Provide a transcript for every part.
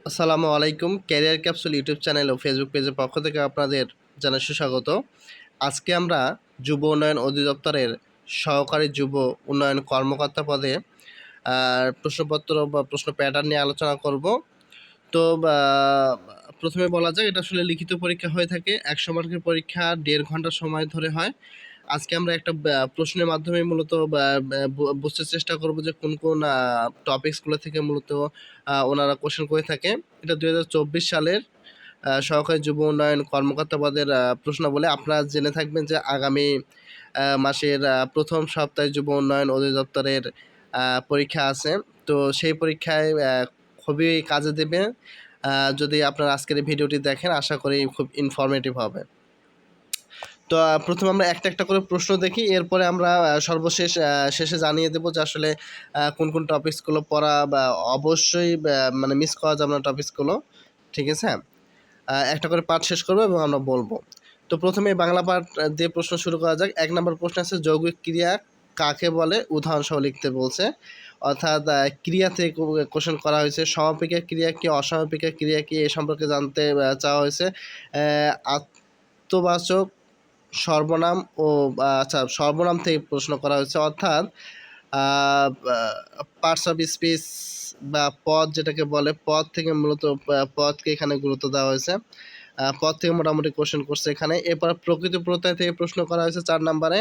আসসালামু আলাইকুম। Career capsule YouTube channel ও Facebook পেজের পক্ষ থেকে আপনাদের জানাই সুস্বাগত। আজকে আমরা যুব উন্নয়ন অধিদপ্তরের সহকারী যুব উন্নয়ন কর্মকর্তা পদে প্রশ্নপত্র বা প্রশ্ন প্যাটার্ন নিয়ে আলোচনা করব। তো প্রথমে বলা যাক, এটা আসলে লিখিত পরীক্ষা হয়ে থাকে। ১০০ মার্কের পরীক্ষা ১.৫ ঘন্টা সময় ধরে হয়। আজকে আমরা একটা প্রশ্নের মাধ্যমে মূলত বুঝতে চেষ্টা করব যে কোন কোন টপিকসগুলো থেকে মূলত ওনারা কোশ্চেন করে থাকে। এটা ২০২৪ সালের সহকারী যুব উন্নয়ন কর্মকর্তা পদের প্রশ্নাবলী। আপনারা জেনে থাকবেন যে আগামী মাসের প্রথম সপ্তাহে যুব উন্নয়ন অধিদপ্তরের পরীক্ষা আছে। তো সেই পরীক্ষায় খুবই কাজে দেবে। যদি আপনারা আজকের এই ভিডিওটি দেখেন, আশা করি খুব ইনফরমেটিভ হবে। তো প্রথমে আমরা একটা একটা করে প্রশ্ন দেখি, এরপরে আমরা সর্বশেষ শেষে জানিয়ে দেবো যে আসলে কোন কোন টপিকসগুলো পড়া বা অবশ্যই মানে মিস করা যাবে না টপিকসগুলো। ঠিক আছে? একটা করে পাঠ শেষ করবো এবং আমরা বলবো। তো প্রথমে বাংলা পাঠ দিয়ে প্রশ্ন শুরু করা যাক। ১ নম্বর প্রশ্ন আছে, যৌগিক ক্রিয়া কাকে বলে? উদাহরণসহ লিখতে বলছে। অর্থাৎ ক্রিয়া থেকে কোশ্চেন করা হয়েছে। সমাপিকা ক্রিয়া কি, অসমাপিকা ক্রিয়া কি, এ সম্পর্কে জানতে চাওয়া হয়েছে। আত্মবাচক সর্বনাম ও আচ্ছা, সর্বনাম থেকে প্রশ্ন করা হয়েছে। অর্থাৎ পার্টস অফ স্পিচ বা পদ যেটাকে বলে, পদ থেকে মূলত পদকে এখানে গুরুত্ব দেওয়া হয়েছে। পদ থেকে মোটামুটি কোশ্চেন করছে এখানে। এরপর প্রকৃতি প্রত্যয় থেকে প্রশ্ন করা হয়েছে ৪ নম্বরে।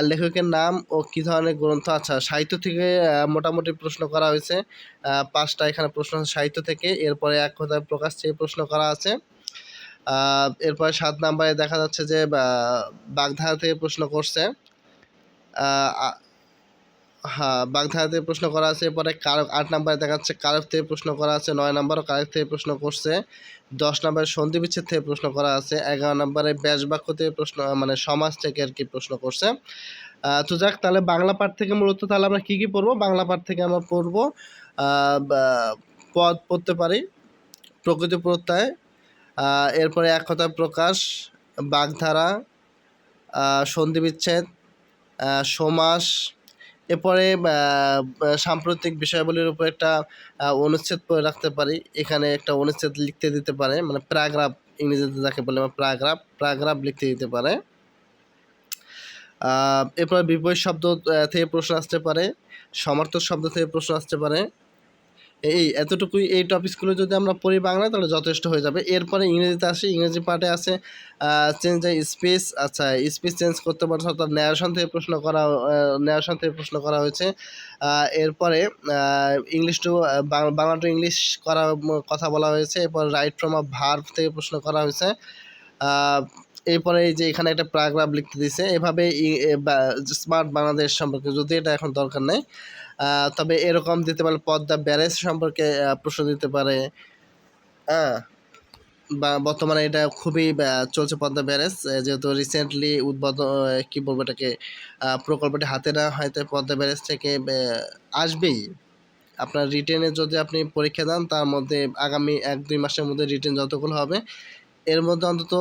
লেখকের নাম ও কী ধরনের গ্রন্থ। আচ্ছা, সাহিত্য থেকে মোটামুটি প্রশ্ন করা হয়েছে। ৫টা এখানে প্রশ্ন সাহিত্য থেকে। এরপরে এক কথায় প্রকাশ থেকে প্রশ্ন করা আছে। এরপরে ৭ নাম্বারে দেখা যাচ্ছে যে বাগধারা থেকে প্রশ্ন করছে। হ্যাঁ, বাগধারা থেকে প্রশ্ন করা আছে। এরপরে কারক ৮ নাম্বারে দেখা যাচ্ছে কারক থেকে প্রশ্ন করা আছে। ৯ নাম্বারও কারক থেকে প্রশ্ন করছে। ১০ নাম্বারে সন্ধি বিচ্ছেদ থেকে প্রশ্ন করা আছে। ১১ নাম্বারে ব্যাস বাক্য থেকে প্রশ্ন, মানে সমাজ থেকে আর কি প্রশ্ন করছে। তো যাক, তাহলে বাংলা পাঠ থেকে মূলত তাহলে আমরা কী কী পড়বো? বাংলা পাঠ থেকে আমরা পড়বো পদ পড়তে পারি, প্রকৃতি প্রত্যয়, এরপরে এক কথায় প্রকাশ, বাগধারা, সন্ধিবিচ্ছেদ, সমাস। এরপরে সাম্প্রতিক বিষয়াবলীর উপর একটা অনুচ্ছেদ পড়ে রাখতে পারি। এখানে একটা অনুচ্ছেদ লিখতে দিতে পারে, মানে প্যারাগ্রাফ ইংরেজিতে যাকে বলে আমরা প্যারাগ্রাফ লিখতে দিতে পারে। এরপর বিপরীত শব্দ থেকে প্রশ্ন আসতে পারে, সমার্থক শব্দ থেকে প্রশ্ন আসতে পারে। এতটুকুই, এই টপিকসগুলো যদি আমরা পড়ি বাংলায় তাহলে যথেষ্ট হয়ে যাবে। এরপরে ইংরেজিতে আসি। ইংরেজি পার্টে আছে চেঞ্জ দ্য স্পেস। আচ্ছা, স্পেস চেঞ্জ করতে পারছে, অর্থাৎ ন্যারেশন থেকে প্রশ্ন করা হয়েছে। এরপরে English to Bangla to English কথা বলা হয়েছে। এরপর রাইট ফ্রম আ ভার্ব থেকে প্রশ্ন করা হয়েছে। এরপরে এই যে এখানে একটা প্যারাগ্রাফ লিখতে দিছে। এভাবে স্মার্ট বাংলাদেশ সম্পর্কে, যদি এটা এখন দরকার নেই, তবে এরকম দিতে পারে। পদ্মা ব্যারেজ সম্পর্কে প্রশ্ন দিতে পারে। হ্যাঁ, বা বর্তমানে এটা খুবই চলছে পদ্মা ব্যারেজ, যেহেতু রিসেন্টলি উদ্বোধন, কি বলবো এটাকে, প্রকল্পটি হাতে নেওয়া হয়, তাই পদ্মা ব্যারেজ থেকে আসবেই। আপনার রিটেনে যদি আপনি পরীক্ষা দেন, তার মধ্যে আগামী ১-২ মাসের মধ্যে রিটেন যতগুলো হবে, এর মধ্যে অন্তত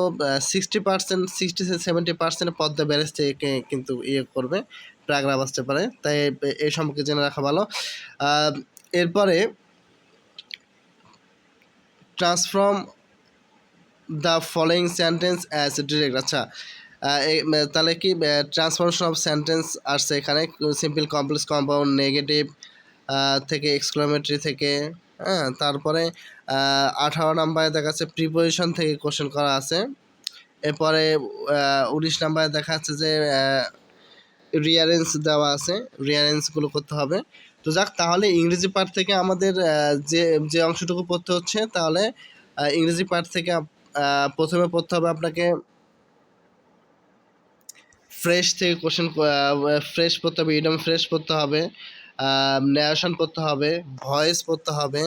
60%, 60-70% পদ্মা ব্যারেজ থেকে কিন্তু করবে, প্যারাগ্রাফ আসতে পারে। তাই এই সম্পর্কে জেনে রাখা ভালো। এরপরে transform the following sentence as direct. আচ্ছা, তাহলে কি ট্রান্সফরমেশন অফ সেন্টেন্স আসছে এখানে, সিম্পল, কমপ্লেক্স, কম্পাউন্ড, নেগেটিভ থেকে, এক্সক্লামেটরি থেকে। হ্যাঁ, তারপরে 18 নাম্বারে দেখা যাচ্ছে প্রিপোজিশন থেকে কোশ্চেন করা আছে। এরপরে 19 নাম্বারে দেখা যাচ্ছে যে রিয়ারেন্স দেওয়া আছে, রিয়ারেন্সগুলো করতে হবে। তো যাক, তাহলে ইংরেজি পার্ট থেকে আমাদের যে অংশটুকু পড়তে হচ্ছে, তাহলে ইংরেজি পার্ট থেকে প্রথমে পড়তে হবে আপনাকে ফ্রেশ থেকে কোশ্চেন, ফ্রেশ পড়তে হবে, ইডম ফ্রেশ পড়তে হবে, ন্যারেশন পড়তে হবে, ভয়েস পড়তে হবে,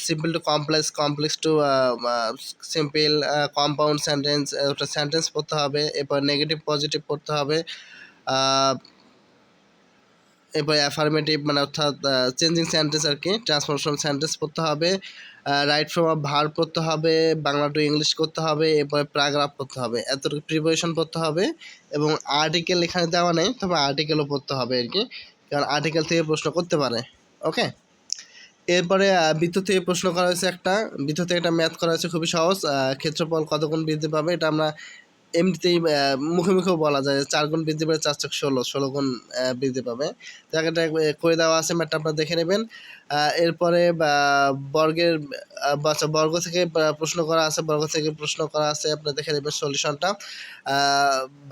simple to complex, complex to simple, compound sentence, ওটা সেন্টেন্স পড়তে হবে। এরপর নেগেটিভ পজিটিভ পড়তে হবে। এরপরে অ্যাফার্মেটিভ, মানে অর্থাৎ চেঞ্জিং সেন্টেন্স আর কি, ট্রান্সফরমেশন সেন্টেন্স পড়তে হবে। রাইট ফ্রম আ ভার্ব পড়তে হবে, বাংলা টু ইংলিশ করতে হবে। এরপরে প্যারাগ্রাফ পড়তে হবে, এতটুকু প্রিপোজিশন পড়তে হবে। এবং আর্টিকেল এখানে দেওয়া নেই, তবে আর্টিকেলও পড়তে হবে আর কি, কারণ আর্টিকেল থেকে প্রশ্ন করতে পারে। ওকে, এরপরে বৃত্ত থেকে প্রশ্ন করা হয়েছে একটা, বৃত্ত থেকে একটা ম্যাথ করা হয়েছে খুবই সহজ। ক্ষেত্রফল কত গুণ বৃদ্ধি পাবে, এটা আমরা এমনিতেই মুখে মুখেও বলা যায় ৪ গুণ বৃদ্ধি পাবে ৪ × ১৬ গুণ বৃদ্ধি পাবে। তো এটা করে দেওয়া আছে, ম্যাথটা আপনারা দেখে নেবেন। এরপরে বর্গের আচ্ছা বর্গ থেকে প্রশ্ন করা আছে, বর্গ থেকে প্রশ্ন করা আছে, আপনারা দেখে নেবেন সলিউশনটা।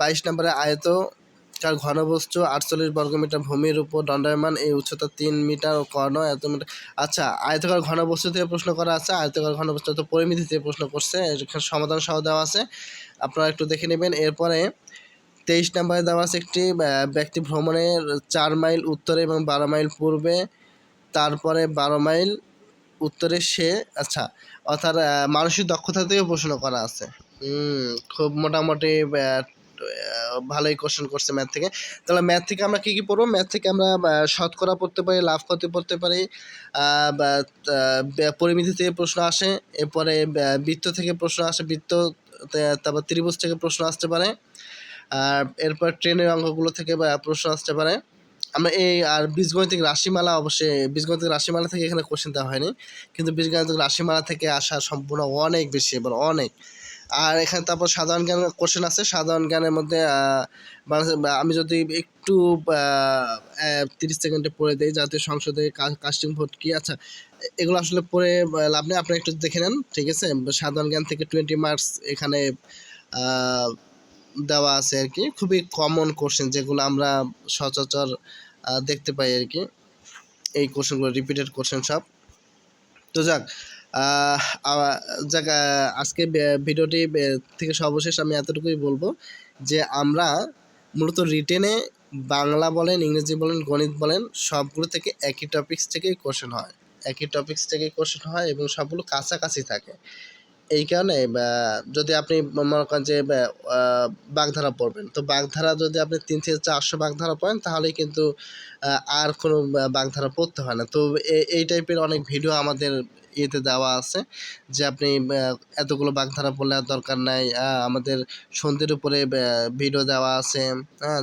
২২ নম্বরে আয়তকার ঘনবস্তু ৪৮ বর্গমিটার ভূমির উপর দণ্ডায়মান, এই উচ্চতা ৩ মিটার ও কর্ণ এত মিটার। আচ্ছা, আয়তকার ঘনবস্তু থেকে প্রশ্ন করা আছে, আয়তকার ঘনবস্তু তো পরিমিতি থেকে প্রশ্ন করছে, এখানে সমাধান সহ দেওয়া আছে, আপনারা একটু দেখে নেবেন। এরপরে ২৩ নম্বরে দেওয়া আছে একটি ব্যক্তি ভ্রমণের ৪ মাইল উত্তরে এবং ১২ মাইল পূর্বে, তারপরে ১২ মাইল উত্তরে সে, আচ্ছা অর্থাৎ মানসিক দক্ষতা থেকেও প্রশ্ন করা আছে। খুব মোটামুটি ভালোই কোশ্চেন করছে ম্যাথ থেকে। তাহলে ম্যাথ থেকে আমরা কী কী পড়বো? ম্যাথ থেকে আমরা শতকরা পড়তে পারি, লাভ ক্ষতি পড়তে পারি, পরিমিতি থেকে প্রশ্ন আসে, এরপরে বৃত্ত থেকে প্রশ্ন আসে, বৃত্ত তারপর ত্রিভুজ থেকে প্রশ্ন আসতে পারে, আর এরপর ট্রেনের অঙ্কগুলো থেকে প্রশ্ন আসতে পারে। আমরা এই আর বীজগণিতিক রাশিমালা, অবশ্যই বীজগণিতিক রাশিমালা থেকে এখানে কোশ্চেন দেওয়া হয়নি, কিন্তু বীজগণিতিক রাশিমালা থেকে আসার সম্ভাবনা অনেক বেশি, এবার অনেক। আর এখানে তারপর সাধারণ জ্ঞানের কোশ্চেন আছে, সাধারণ জ্ঞানের মধ্যে আমি যদি একটু 30 সেকেন্ডে পড়ে দিই, জাতীয় সংসদে কাস্টিং ভোট কি, আচ্ছা এগুলো আসলে পড়ে লাভ নেই, আপনি একটু দেখে নেন, ঠিক আছে। সাধারণ জ্ঞান থেকে 20 মার্কস এখানে দেওয়া আছে আর কি, খুবই কমন কোশ্চেন যেগুলো আমরা সচরাচর দেখতে পাই আর কি, এই কোশ্চেনগুলো রিপিটেড কোশ্চেন সব। তো যাক আজকে ভিডিওটি থেকে সর্বশেষ আমি এতটুকুই বলবো যে আমরা মূলত রিটেনে বাংলা বলেন, ইংরেজি বলেন, গণিত বলেন, সবগুলো থেকে একই টপিকস থেকেই কোশ্চেন হয়, একই টপিকস থেকেই কোশ্চেন হয় এবং সবগুলো কাছাকাছি থাকে। এই কারণে যদি আপনি মনে করেন যে বাগধারা পড়বেন, তো বাগধারা যদি আপনি ৩ থেকে ৪০০ বাগধারা পড়েন তাহলেই কিন্তু আর কোনো বাগধারা পড়তে হয় না। তো এই টাইপের অনেক ভিডিও আমাদের ইয়েতে দেওয়া আছে যে আপনি এতগুলো বাগধারা পড়লে আর দরকার নাই। আমাদের সন্ধির উপরে ভিডিও দেওয়া আছে,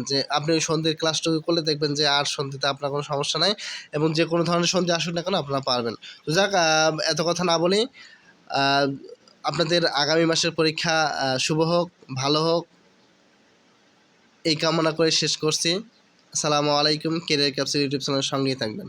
যে আপনি ওই সন্ধির ক্লাসটুকু করলে দেখবেন যে আর সন্ধিতে আপনার কোনো সমস্যা নাই এবং যে কোনো ধরনের সন্ধি আসুক না কেন আপনারা পারবেন। তো যাক, এত কথা না বলি, আপনাদের আগামী মাসের পরীক্ষা শুভ হোক, ভালো হোক, এই কামনা করে শেষ করছি। আসসালামু আলাইকুম। ক্যারিয়ার ক্যাপসুল ইউটিউব চ্যানেলের সঙ্গেই থাকবেন।